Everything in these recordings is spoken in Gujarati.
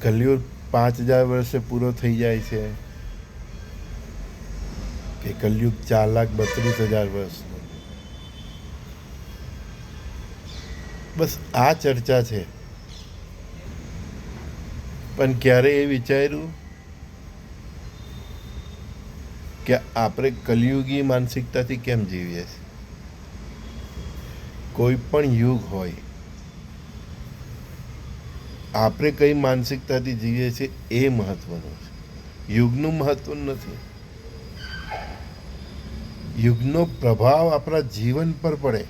કલયુગ 5000 વર્ષે પૂરો થઈ જાય છે કે કલયુગ 4,32,000 વર્ષનો? બસ આ ચર્ચા છે. પણ ક્યારે એ વિચાર્યું કે આપણે કલયુગી માનસિકતાથી કેમ જીવીએ છીએ? કોઈ પણ યુગ હોય, આપણે કઈ માનસિકતાથી જીવીએ છીએ એ મહત્વનું છે. યુગનું મહત્વ નથી. યુગનો પ્રભાવ આપણા જીવન પર પડે,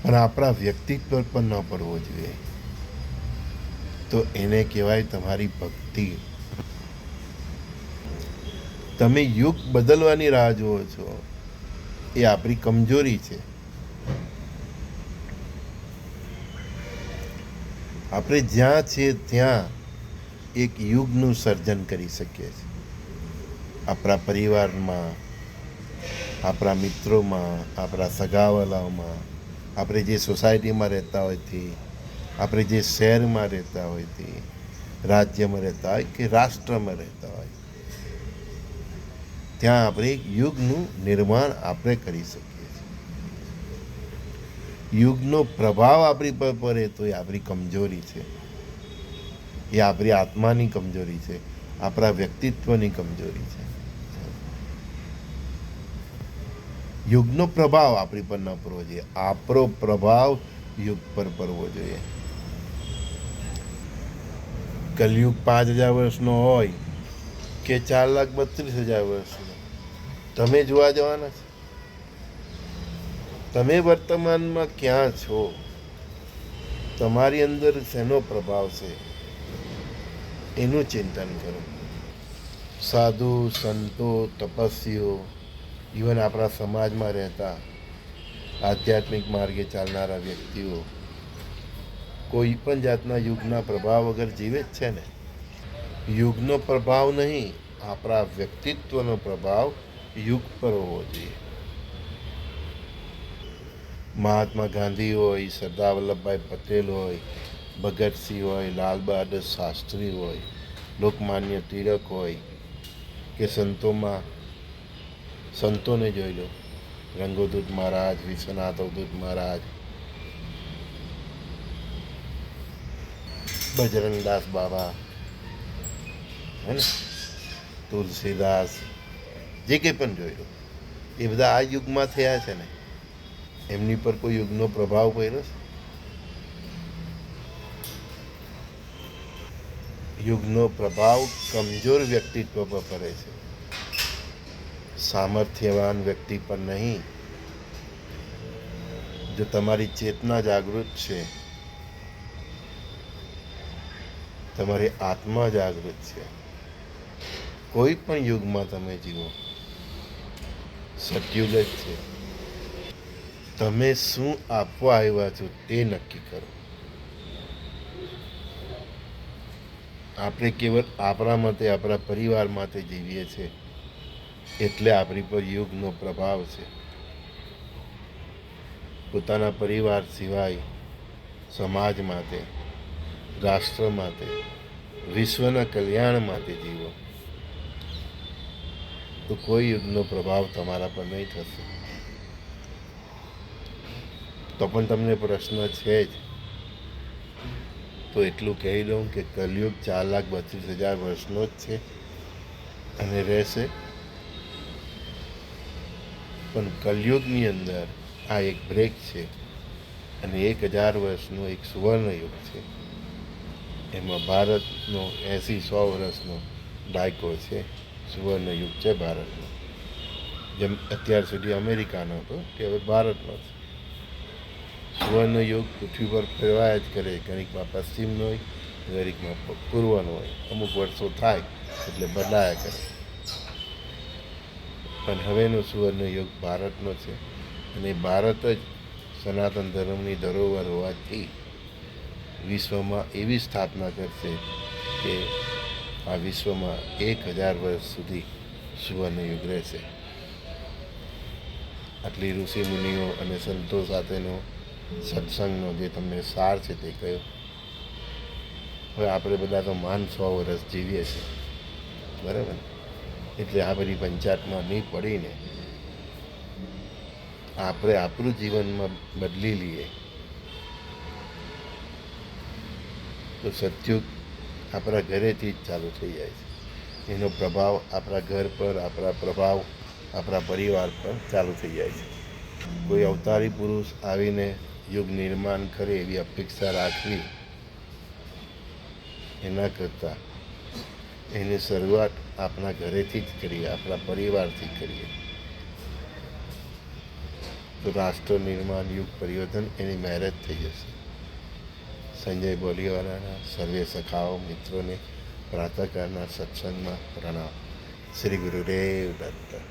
પણ આપણા વ્યક્તિત્વ પર ન પડવો જોઈએ. તો એને કહેવાય તમારી ભક્તિ. તમે યુગ બદલવાની રાહ જુઓ છો, એ આપણી કમજોરી છે. આપણે જ્યાં છીએ ત્યાં એક યુગનું સર્જન કરી શકીએ છીએ. આપણા પરિવારમાં, આપણા મિત્રોમાં, આપણા સગાવલાઓમાં, આપણે જે સોસાયટીમાં રહેતા હોય તે, આપણે જે શહેરમાં રહેતા હોય તે, રાજ્યમાં રહેતા હોય કે રાષ્ટ્રમાં રહેતા હોય, ત્યાં આપણે એક યુગનું નિર્માણ આપણે કરી શકીએ છીએ. યુગનો પ્રભાવ આપણી પર પડે તો એ આપણી કમજોરી છે. એ આપણી આત્માની કમજોરી છે, આપણા વ્યક્તિત્વની કમજોરી છે. યુગનો પ્રભાવ આપણી પર ન પડવો જોઈએ, આપણો પ્રભાવ યુગ પર પડવો જોઈએ. કલયુગ 5000 વર્ષનો હોય કે 4,32,000 વર્ષનો, તમે જોવા જવાના છો. તમે વર્તમાનમાં ક્યાં છો? તમારી અંદર શેનો પ્રભાવ છે એનું ચિંતન કરો. સાધુ, સંતો, તપસ્વીઓ, ઇવન આપણા સમાજમાં રહેતા આધ્યાત્મિક માર્ગે ચાલનારા વ્યક્તિઓ કોઈ પણ જાતના યુગના પ્રભાવ વગર જીવે જ છે ને. યુગનો પ્રભાવ નહીં, આપણા વ્યક્તિત્વનો પ્રભાવ યુગ પર હોવો જોઈએ. મહાત્મા ગાંધી હોય, સરદાર વલ્લભભાઈ પટેલ હોય, ભગતસિંહ હોય, લાલ બહાદુર શાસ્ત્રી હોય, લોકમાન્ય તિલક હોય, કે સંતોને જોઈ લો, રંગોદૂત મહારાજ, વિશ્વનાથ અવધૂત મહારાજ, બજરંગદાસ બાબા, હે ને, તુલસીદાસ, જે કંઈ પણ જોઈ લો, એ બધા આ યુગમાં થયા છે ને. એમની પર કોઈ યુગનો પ્રભાવ પડ્યો છે? યુગનો પ્રભાવ કમજોર વ્યક્તિત્વ પર પડે છે, સામર્થ્યવાન વ્યક્તિ પર નહીં. જો તમારી ચેતના જાગૃત છે, તમારી આત્મા જાગૃત છે, કોઈ પણ યુગમાં તમે જીવો, સતયુગ જ છે. તમે શું આપવા આવ્યા છો તે નક્કી કરો. આપણે કેવળ આપણા માટે, આપણા પરિવાર માટે જીવીએ છીએ, એટલે આપણી પર યુગનો પ્રભાવ છે. પોતાના પરિવાર સિવાય સમાજ માટે, રાષ્ટ્ર માટે, વિશ્વના કલ્યાણ માટે જીવો, તો કોઈ યુગનો પ્રભાવ તમારા પર નહીં થશે. તો પણ તમને પ્રશ્ન છે જ, તો એટલું કહી દઉં કે કલયુગ 4,32,000 વર્ષનો જ છે અને રહેશે. પણ કલયુગની અંદર આ એક બ્રેક છે અને 1,000 વર્ષનો એક સુવર્ણ યુગ છે. એમાં ભારતનો 80-100 વર્ષનો દાયકો છે, સુવર્ણ યુગ છે ભારતનો. જેમ અત્યાર સુધી અમેરિકાનો હતો, કે હવે ભારતનો છે. સુવર્ણ યુગ પૃથ્વી પર ફેરવાયા જ કરે, ઘણીકમાં પશ્ચિમનો હોય, ઘણીકમાં પૂર્વનો હોય, અમુક વર્ષો થાય એટલે બદલાયા કરે. પણ હવેનો સુવર્ણ યુગ ભારતનો છે અને ભારત જ સનાતન ધર્મની ધરોહર હોવાથી વિશ્વમાં એવી સ્થાપના કરશે કે આ વિશ્વમાં 1,000 વર્ષ સુધી સુવર્ણ યુગ રહેશે. આટલી ઋષિ મુનિઓ અને સંતો સાથેનો સત્સંગનો જે તમને સાર છે તે કયો. હવે આપણે બધા તો માન 100 વર્ષ જીવીએ છીએ, બરાબર ને? એટલે આ બધી પંચાયતમાં નહીં પડીને આપણે આપણું જીવનમાં બદલી લઈએ તો સતયુગ આપણા ઘરેથી જ ચાલુ થઈ જાય છે. એનો પ્રભાવ આપણા ઘર પર, આપણા પરિવાર પર ચાલુ થઈ જાય છે. કોઈ અવતારી પુરુષ આવીને યુગ નિર્માણ કરે એવી અપેક્ષા રાખવી એના કરતાં એની શરૂઆત આપણા ઘરેથી જ કરીએ, આપણા પરિવારથી કરીએ તો રાષ્ટ્ર નિર્માણ, યુગ પરિવર્તન એની મેરેજ થઈ જશે. સંજય બોલીવાલાના સર્વે સખાઓ મિત્રોને પ્રાતઃકાળના સત્સંગમાં પ્રણામ. શ્રી ગુરુદેવ દત્ત.